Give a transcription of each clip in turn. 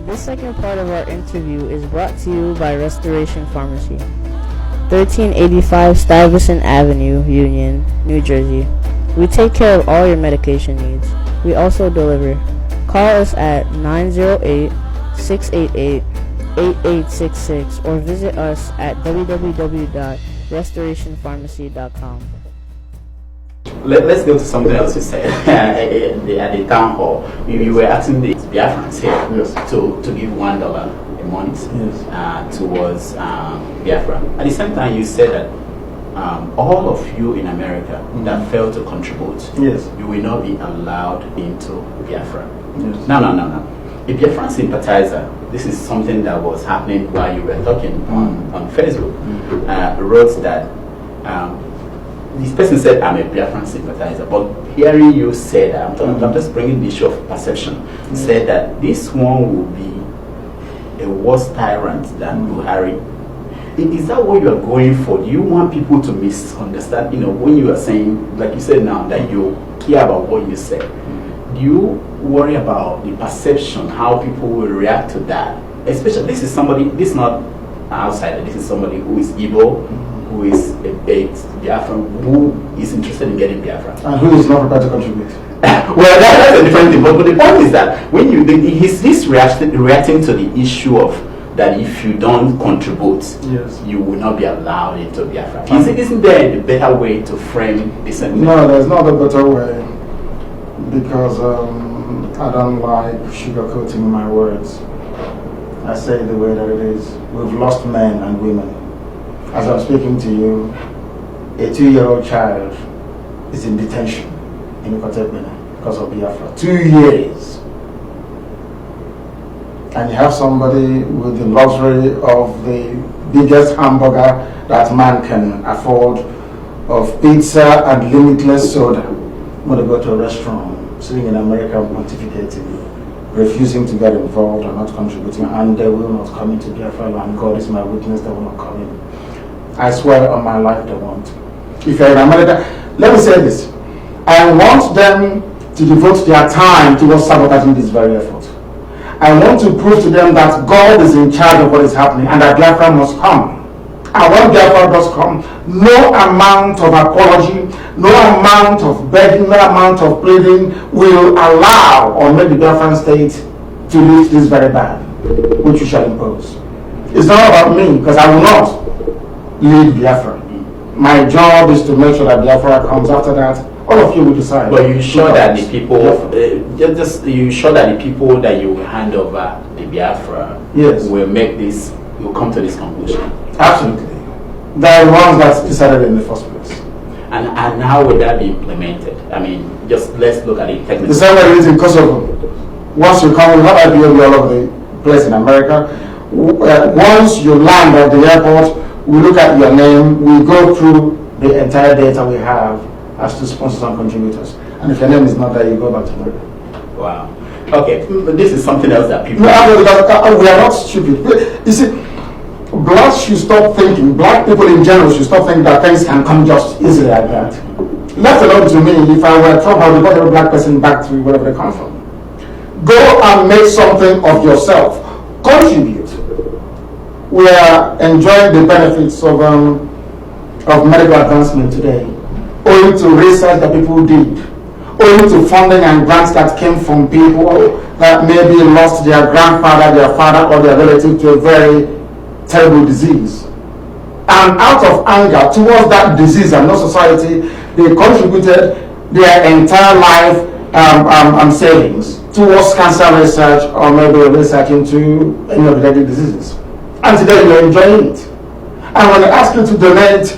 This second part of our interview is brought to you by Restoration Pharmacy, 1385 Stuyvesant Avenue, Union, New Jersey. We take care of all your medication needs. We also deliver. Call us at 908-688-8866 or visit us at www.restorationpharmacy.com. Let's go to something else you said at the town hall. You were asking the Biafrans here to give $1 a month towards Biafra. At the same time, you said that all of you in America that fail to contribute, you will not be allowed into Biafra. No. A Biafran sympathizer, this is something that was happening while you were talking on Facebook, wrote that this person said, I'm a Biafran sympathizer, but hearing you say that, I'm just bringing the issue of perception, said that this one will be a worse tyrant than Buhari. Is that what you are going for? Do you want people to misunderstand? You know, when you are saying, like you said now, that you care about what you say, do you worry about the perception, how people will react to that? Especially, this is somebody, this is not an outsider, this is somebody who is evil, who is a Biafran, who is interested in getting Biafra. And who is not prepared to contribute. Well, that's a different thing, but the point is that when he's reacting to the issue of that if you don't contribute, you will not be allowed into Biafra. Isn't there a better way to frame this? No, there's not a better way, because I don't like sugarcoating my words. I say the way that it is. We've lost men and women. As I'm speaking to you, a 2-year-old child is in detention in Ikotebene because of Biafra. 2 years. And you have somebody with the luxury of the biggest hamburger that man can afford, of pizza and limitless soda. When they go to a restaurant, sitting in America pontificating, refusing to get involved and not contributing, and they will not come into Biafra land. God is my witness, they will not come in. I swear on my life they won't. If you're in America, let me say this. I want them to devote their time towards sabotaging this very effort. I want to prove to them that God is in charge of what is happening and that Biafra must come. And when Biafra does come, no amount of apology, no amount of begging, no amount of pleading will allow or make the Biafran state to reach this very ban, which you shall impose. It's not about me, because I will not lead Biafra. My job is to make sure that Biafra comes. After that, all of you will decide. But you sure that the people, you sure that the people that you will hand over the Biafra will make this, will come to this conclusion? Absolutely. They are the ones that decided in the first place. And how would that be implemented? I mean, just let's look at it technically. The same way it is in Kosovo. Once you come, we have IPOB all over the place in America. Once you land at the airport, we look at your name, we go through the entire data we have as to sponsors and contributors. And if your name is not there, you go back to America. Wow. Okay, but this is something else that people... No, we are not stupid. You see, blacks should stop thinking, black people in general should stop thinking that things can come just easily like that. Left alone to me, if I were Trump, I would put every black person back to wherever they come from. Go and make something of yourself. Contribute. We are enjoying the benefits of medical advancement today, owing to research that people did, owing to funding and grants that came from people that maybe lost their grandfather, their father, or their relative to a very terrible disease. And out of anger towards that disease and no society, they contributed their entire life savings towards cancer research or maybe research into any of the deadly diseases. And today you're enjoying it. And when they ask you to donate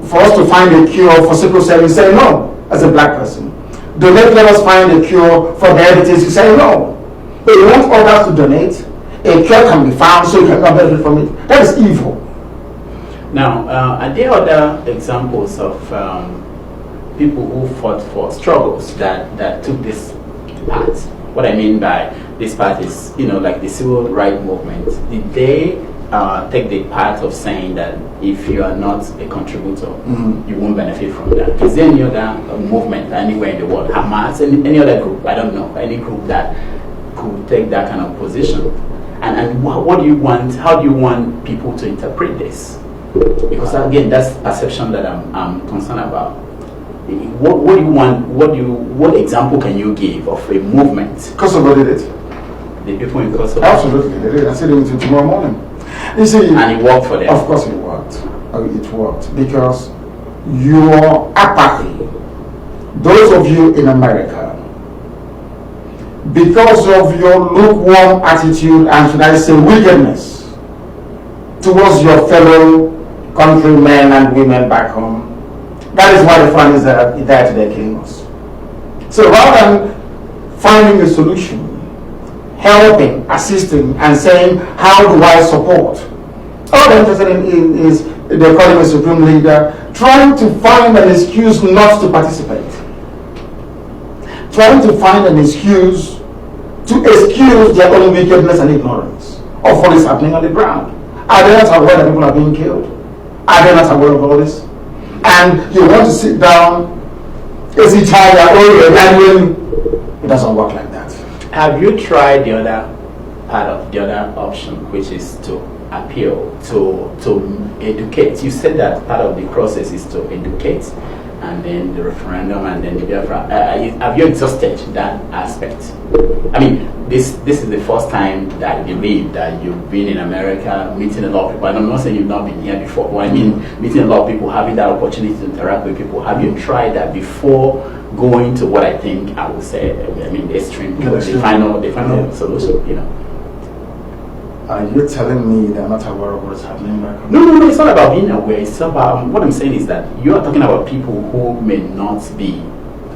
for us to find a cure for sickle cell, you say no as a black person. Donate, let us find a cure for diabetes, you say no. But you want others to donate, a cure can be found so you can benefit from it. That is evil. Now, are there other examples of people who fought for struggles that took this path? What I mean by this path is, you know, like the civil rights movement. Did they take the path of saying that if you are not a contributor, you won't benefit from that? Is there any other movement anywhere in the world, Hamas, any other group, I don't know, any group that could take that kind of position. And what do you want? How do you want people to interpret this? Because again, that's perception that I'm concerned about. What do you want? What example can you give of a movement? Kosovo did it. The people in Kosovo. Absolutely, they did. I said it tomorrow morning. You see, and it worked for them. Of course, it worked. It worked because your apathy, those of you in America, because of your lukewarm attitude and, should I say, wickedness towards your fellow countrymen and women back home, that is why the Fulanis are there today killing us. So rather than finding a solution, helping, assisting, and saying, how do I support? All they're interested in is, they call him a supreme leader, trying to find an excuse not to participate. Trying to find an excuse to excuse their own wickedness and ignorance of what is happening on the ground. Are they not aware that people are being killed? Are they not aware of all this? And you want to sit down, is it it doesn't work like that. Have you tried the other part of the other option, which is to appeal, to educate? You said that part of the process is to educate, and then the referendum, and then the Biafra. Have you exhausted that aspect? I mean, this is the first time that I believe that you've been in America, meeting a lot of people. And I'm not saying you've not been here before, but I mean meeting a lot of people, having that opportunity to interact with people. Have you tried that before going to what I think I would say, I mean, the extreme, the final solution, you know? Are you telling me they're not aware of what's happening back home? No, it's not about being aware. It's about, what I'm saying is that you are talking about people who may not be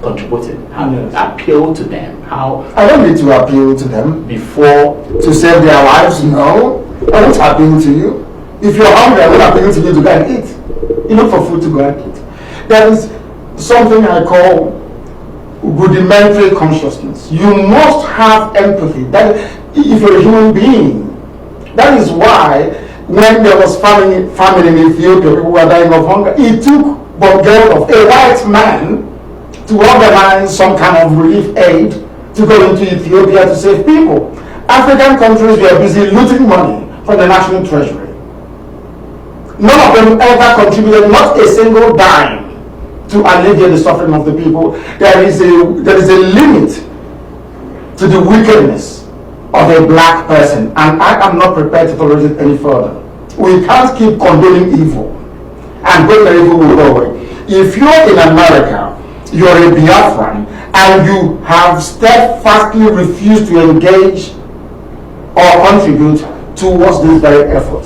contributing. Yes. Appeal to them. How? I don't need to appeal to them before to save their lives. No, I won't appeal to you. If you're hungry, I will appeal to you to go and eat. You look for food to go and eat. There is something I call rudimentary consciousness. You must have empathy. That if you're a human being. That is why when there was famine in Ethiopia, people were dying of hunger. It took but of a white man to organize some kind of relief aid to go into Ethiopia to save people. African countries were busy looting money from the national treasury. None of them ever contributed not a single dime to alleviate the suffering of the people. There is a limit to the wickedness of a black person, and I am not prepared to tolerate it any further. We can't keep condoning evil, and great evil will go away. If you're in America, you're a Biafran, and you have steadfastly refused to engage or contribute towards this very effort,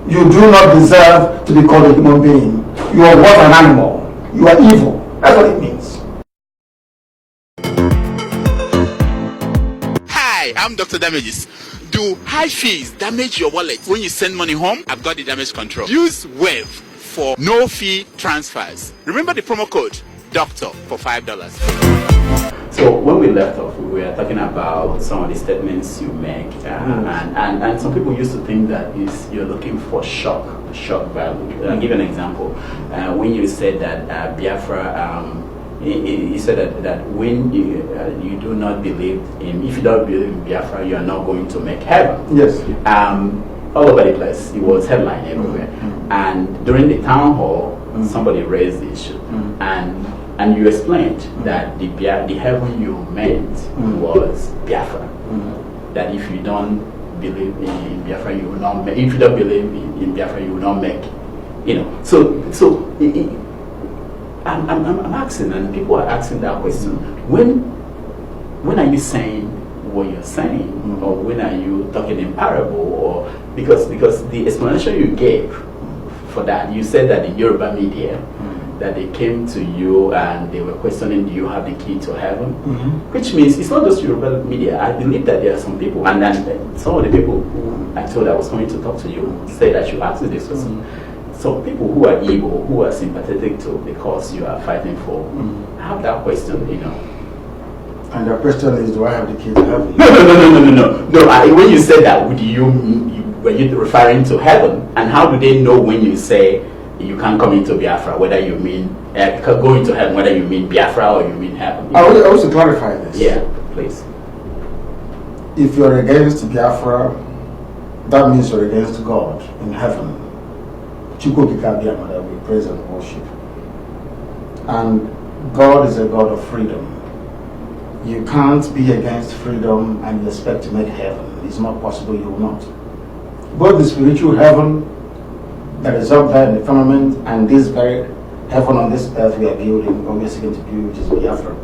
you do not deserve to be called a human being. You are what, an animal. You are evil. That's what it means. Hi, I'm Dr. Damages. Do high fees damage your wallet when you send money home? I've got the damage control. Use Wave for no fee transfers. Remember the promo code DOCTOR for $5. So when we left off, we were talking about some of the statements you make, and some people used to think that you're looking for shock value. I'll give an example. When you said that Biafra, you said that when you do not believe in, if you don't believe in Biafra, you are not going to make heaven. Yes. All over the place, it was headline everywhere. And during the town hall, somebody raised the issue, and you explained that the heaven you meant was Biafra. That if you don't believe in Biafra, you will not make. If you don't believe in Biafra, you will not make. You know. So I'm asking, and people are asking that question. When are you saying what you're saying, or when are you talking in parable, or because the explanation you gave for that, you said that the Yoruba media, that they came to you and they were questioning, do you have the key to heaven? Which means it's not just Yoruba media. I believe that there are some people, and then some of the people who I told I was coming to talk to you said I should ask you this question. Some people who are evil, who are sympathetic to the cause you are fighting for, have that question, you know. And the question is, do I have the key to heaven? No. When you said that, were you referring to heaven? And how do they know when you say you can't come into Biafra, whether you mean go into heaven, whether you mean Biafra or you mean heaven? I want to clarify this. Yeah, please. if you're against Biafra, that means you're against God in heaven. That we praise and worship. And God is a God of freedom. You can't be against freedom and you expect to make heaven. It's not possible, you will not. Both the spiritual heaven that is up there in the firmament and this very heaven on this earth we are building, or we are seeking to build, which is Biafra.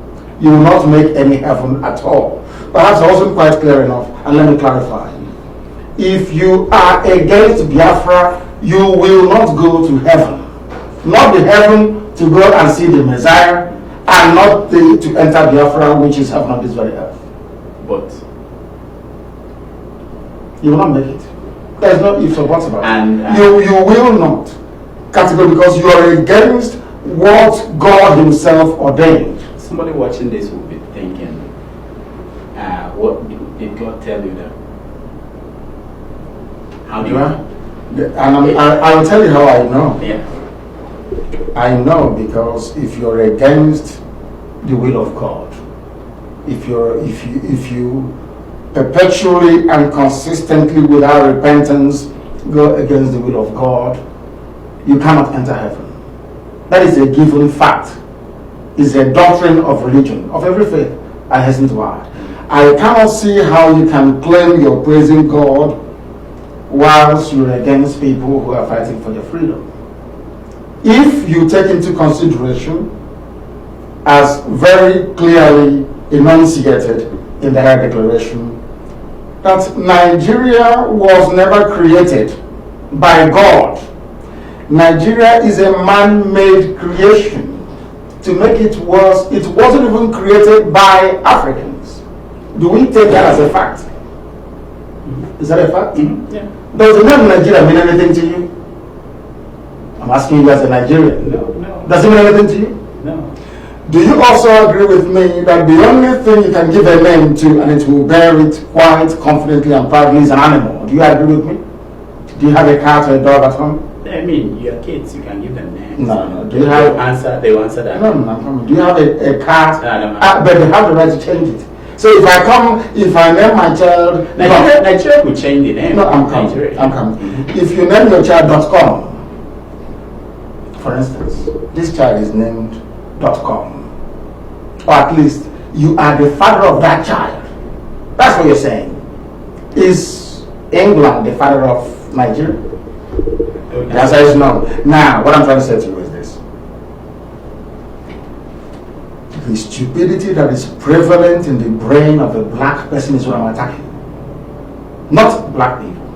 You will not make any heaven at all. Perhaps I wasn't quite clear enough, and let me clarify. If you are against Biafra, you will not go to heaven. Not the heaven to go and see the Messiah, and not to enter Biafra, which is heaven on this very earth. But you will not make it. There's no ifs or buts about it. And you will not. Categorically, because you are against what God Himself ordained. somebody watching this will be thinking, what did God tell you that? How do you know? And I'll tell you how I know. Yeah. I know because if you're against the will of God, if you perpetually and consistently without repentance go against the will of God, you cannot enter heaven. That is a given fact. It's a doctrine of religion, of every faith. I hasten to add. I cannot see how you can claim you're praising God whilst you're against people who are fighting for their freedom. If you take into consideration, as very clearly enunciated in the High Declaration, that Nigeria was never created by God. Nigeria is a man-made creation. To make it worse, it wasn't even created by Africans. Do we take that as a fact? Is that a fact? Mm-hmm. Yeah. Does the name Nigeria mean anything to you? I'm asking you as a Nigerian. No. Does it mean anything to you? No. Do you also agree with me that the only thing you can give a name to and it will bear it quite confidently and proudly is an animal? Do you agree with me? Do you have a cat or a dog at home? I mean, your kids, you can give them names. No. Do you have they will answer that? No. Do you have a cat? No, I don't But they have the right to change it. So if I name my child... Nigeria could change the name. No, I'm coming. Mm-hmm. If you name your child .com, for instance, this child is named .com. Or at least, you are the father of that child. That's what you're saying. Is England the father of Nigeria? The answer is no. Now, what I'm trying to say to you is this. The stupidity that is prevalent in the brain of a black person is what I'm attacking. Not black people,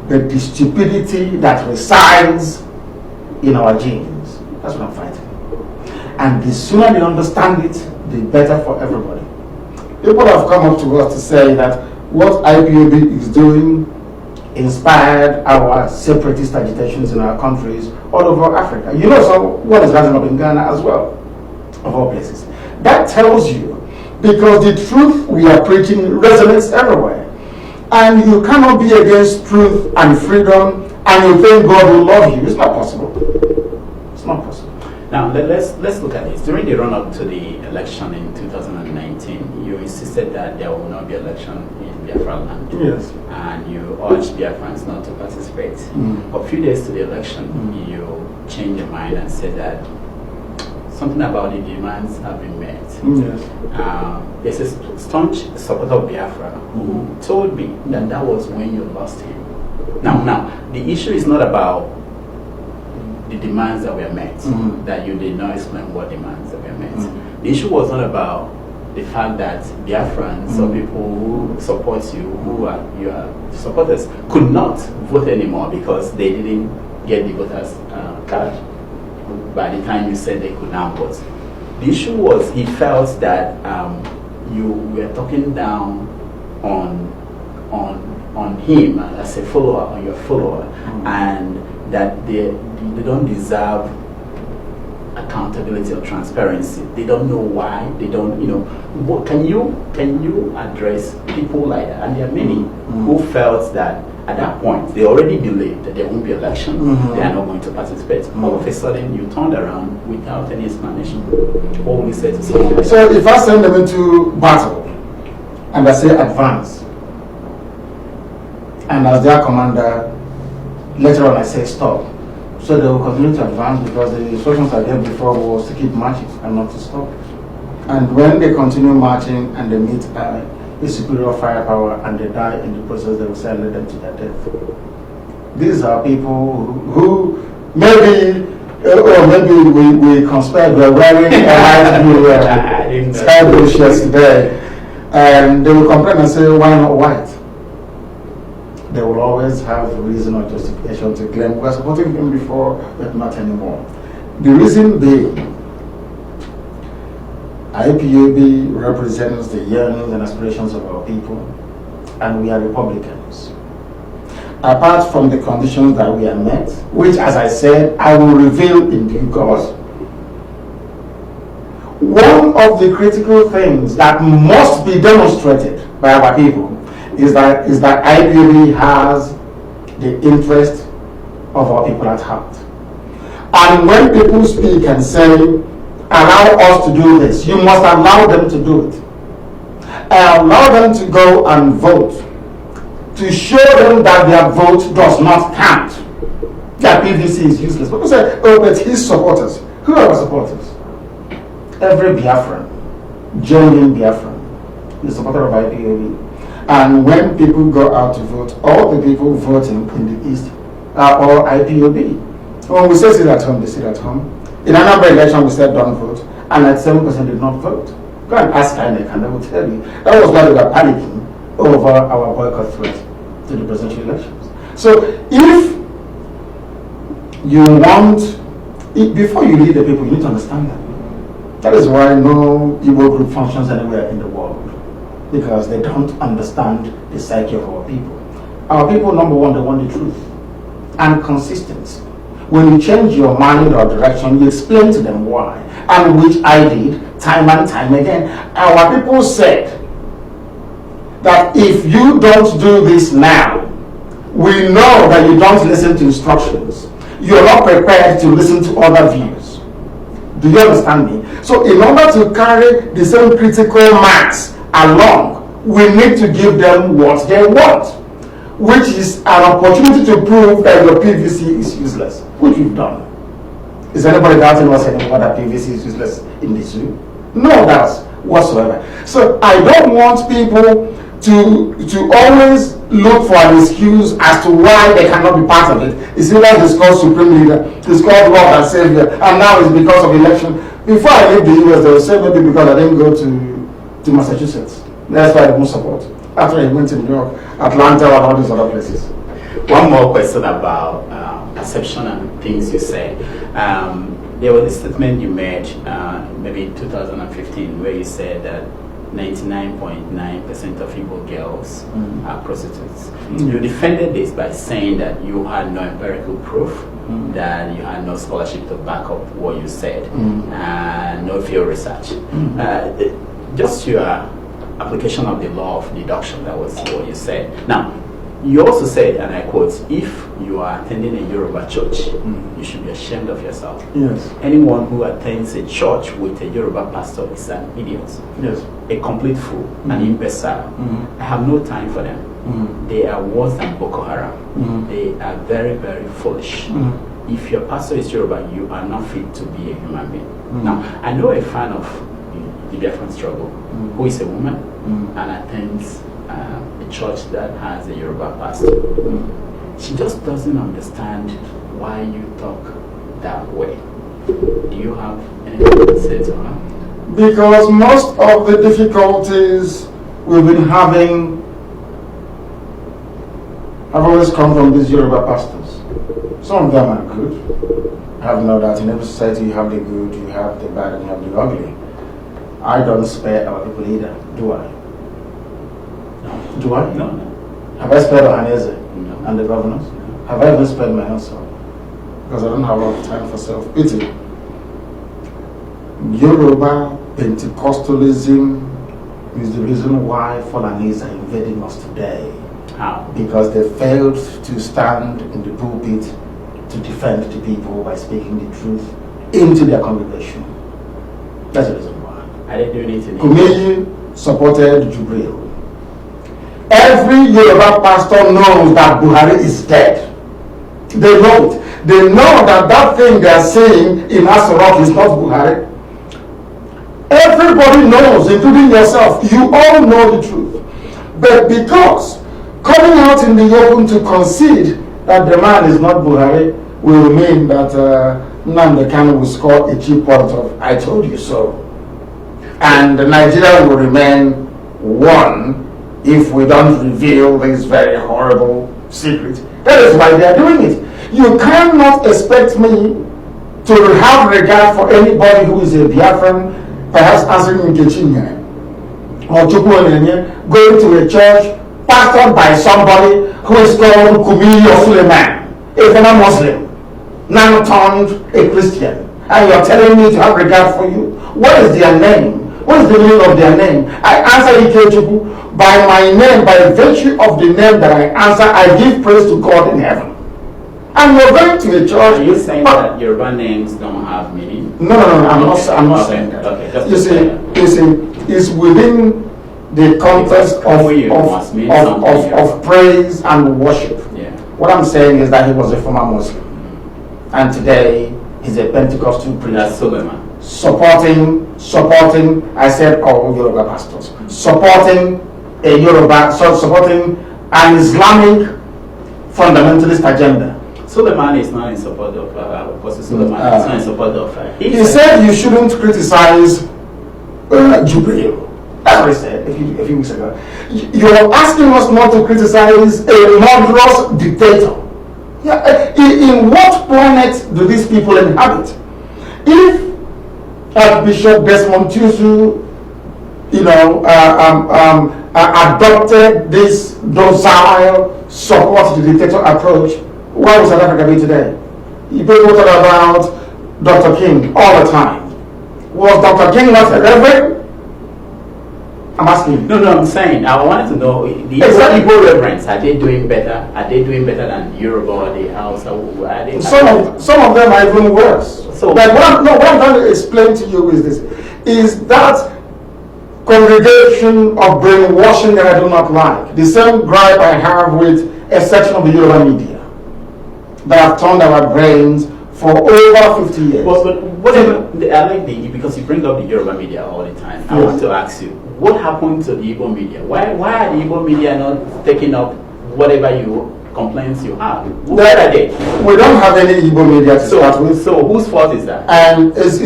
but the stupidity that resides in our genes. That's what I'm fighting. And the sooner they understand it, the better for everybody. People have come up to us to say that what IPOB is doing inspired our separatist agitations in our countries all over Africa. You know, so what is rising up in Ghana as well, of all places. That tells you, because the truth we are preaching resonates everywhere. And you cannot be against truth and freedom and you think God will love you. It's not possible. It's not possible. Now, let's look at this. During the run-up to the election in 2019, you insisted that there will not be election in Biafra land. Yes. And you urged Biafrans not to participate. A few days to the election, you changed your mind and said that something about the demands have been met. Yes. There's a staunch supporter of Biafra who told me that that was when you lost him. Now, the issue is not about the demands that were met, that you did not explain what demands that were met. The issue was not about the fact that Biafrans or people who support you, who are your supporters, could not vote anymore because they didn't get the voters card by the time you said they could now vote. The issue was he felt that you were talking down on him as a follower, on your follower, and that they don't deserve accountability or transparency. They don't know why. They don't, what can you address people like that? And there are many who felt that at that point they already believed that there won't be election. They are not going to participate. All of a sudden you turned around without any explanation. What will you say to someone like that? So if I send them into battle and I say advance, And as their commander, later on I said stop. So they will continue to advance because the instructions I gave before was to keep marching and not to stop. And when they continue marching and they meet a superior firepower and they die in the process, they will say, let them to their death. These are people who maybe, or maybe we conspired, we're wearing a light blue sky blue shirts today, and they will complain and say, why not white? They will always have a reason or justification to claim we were supporting him before, but not anymore. The reason being, IPOB represents the yearnings and aspirations of our people, and we are Republicans. Apart from the conditions that we are met, which, as I said, I will reveal in due course, one of the critical things that must be demonstrated by our people is that IPOB has the interest of our people at heart. And when people speak and say, allow us to do this, you must allow them to do it. Allow them to go and vote, to show them that their vote does not count. That PVC is useless. People say, oh, but his supporters. Who are our supporters? Every Biafran, genuine Biafran, is a supporter of IPOB. And when people go out to vote, all the people voting in the East are all IPOB. When we say sit at home, they sit at home. In another election, we said don't vote, and 97% did not vote. Go and ask INEC, and they will tell you. That was why they were panicking over our boycott threat to the presidential elections. So if you want, before you lead the people, you need to understand that. That is why no Igbo group functions anywhere in the world, because they don't understand the psyche of our people. Our people, number one, they want the truth and consistency. When you change your mind or direction, you explain to them why, and which I did time and time again. Our people said that if you don't do this now, we know that you don't listen to instructions. You're not prepared to listen to other views. Do you understand me? So in order to carry the same critical mass along, we need to give them what they want, which is an opportunity to prove that your PVC is useless, which we've done. Is anybody doubting us anymore that PVC is useless in the zoo? No doubts whatsoever. So I don't want people to always look for an excuse as to why they cannot be part of it. It's either he's called Supreme Leader, he's called Lord and Savior, and now it's because of election. Before I leave the US, they will say maybe because I didn't go to Massachusetts. That's why they won't support. After he went to New York, Atlanta, and all these other places. One more question about perception and things you say. There was a statement you made maybe in 2015 where you said that 99.9% of Igbo girls are prostitutes. You defended this by saying that you had no empirical proof, that you had no scholarship to back up what you said, no field research. Just your application of the law of deduction, that was what you said. Now, you also said, and I quote, if you are attending a Yoruba church, you should be ashamed of yourself. Yes. Anyone who attends a church with a Yoruba pastor is an idiot. Yes. A complete fool, an imbecile. I have no time for them. They are worse than Boko Haram. They are very, very foolish. If your pastor is Yoruba, you are not fit to be a human being. Now, I know a fan of the Biafran struggle who is a woman and attends a church that has a Yoruba pastor. She just doesn't understand why you talk that way. Do you have anything to say to her? Because most of the difficulties we've been having have always come from these Yoruba pastors. Some of them are good. I have no doubt in every society you have the good, you have the bad, and you have the ugly. I don't spare our people either, do I? No. Do I? No. Have I spared Ohaneze No. and the governors? No. Have I even spared my own self? Because I don't have a lot of time for self-pity. Yoruba Pentecostalism is the reason why Fulanese are invading us today. How? Because they failed to stand in the pulpit to defend the people by speaking the truth into their congregation. That's the reason why. Are they doing it in Kumeyi supported Jubril. Every Yoruba pastor knows that Buhari is dead. They know it. They know that that thing they are saying in Aso Rock is not Buhari. Everybody knows, including yourself. You all know the truth. But because coming out in the open to concede that the man is not Buhari will mean that Nnamdi Kanu will score a cheap point of "I told you so," and Nigeria will remain one if we don't reveal this very horrible secret. That is why they are doing it. You cannot expect me to have regard for anybody who is a Biafran, perhaps answering Nkechinyere or Chukwuenenye, going to a church pastored by somebody who is called Kumi or Suleiman, a former Muslim, now turned a Christian, and you are telling me to have regard for you? What is their name? What is the meaning of their name? I answer Ikechukwu by my name, by virtue of the name that I answer. I give praise to God in heaven. And you're going to a church. Are you saying that Yoruba names don't have meaning? No, I'm not saying that. Okay, you see, it's within the context of praise and worship. Yeah. What I'm saying is that he was a former Muslim, and today he's a Pentecostal preacher. That's Suleiman. Supporting, I said all Yoruba pastors, supporting an Islamic fundamentalist agenda. Suleiman is not in support of Apostle Suleiman is not in support of he said you shouldn't criticize Jubril. That's what he said a few weeks ago. You're asking us not to criticize a murderous dictator. Yeah, in what planet do these people inhabit? If Archbishop Desmond Tutu, adopted this docile support to the dictator approach, where would South Africa be today? People talk about Dr. King all the time. Was Dr. King not a reverend? I'm asking you. No, I'm saying, I wanted to know, the Igbo reverends, are they doing better? Are they doing better than Yoruba or the Hausa? Some of them are even worse. So, like what I'm trying to explain to you is this, is that congregation of brainwashing that I do not like. The same gripe I have with a section of the Yoruba media that have turned our brains for over 50 years. But whatever, I like because you bring up the Yoruba media all the time. I want to ask you, what happened to the Igbo media? Why are the Igbo media not taking up whatever complaints you have? Where are they? We don't have any Igbo media to start with. So whose fault is that? And it's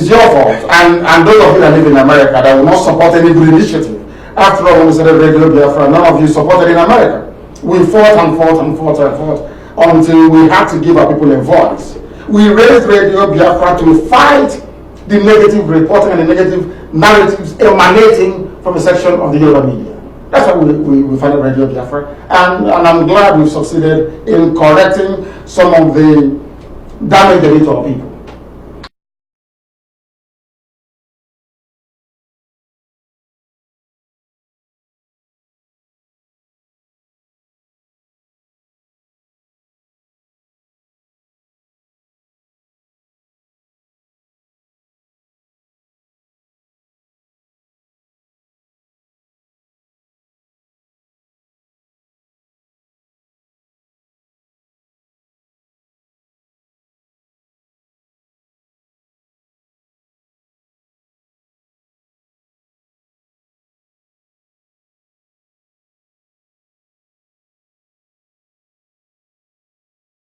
your fault. And those of you that live in America that will not support any good initiative. After all, when we started Radio Biafra, none of you supported in America. We fought until we had to give our people a voice. We raised Radio Biafra to fight the negative reporting and the negative narratives emanating from a section of the Yoruba media. That's why we founded Radio Biafra. And I'm glad we've succeeded in correcting some of the damage they did to our people.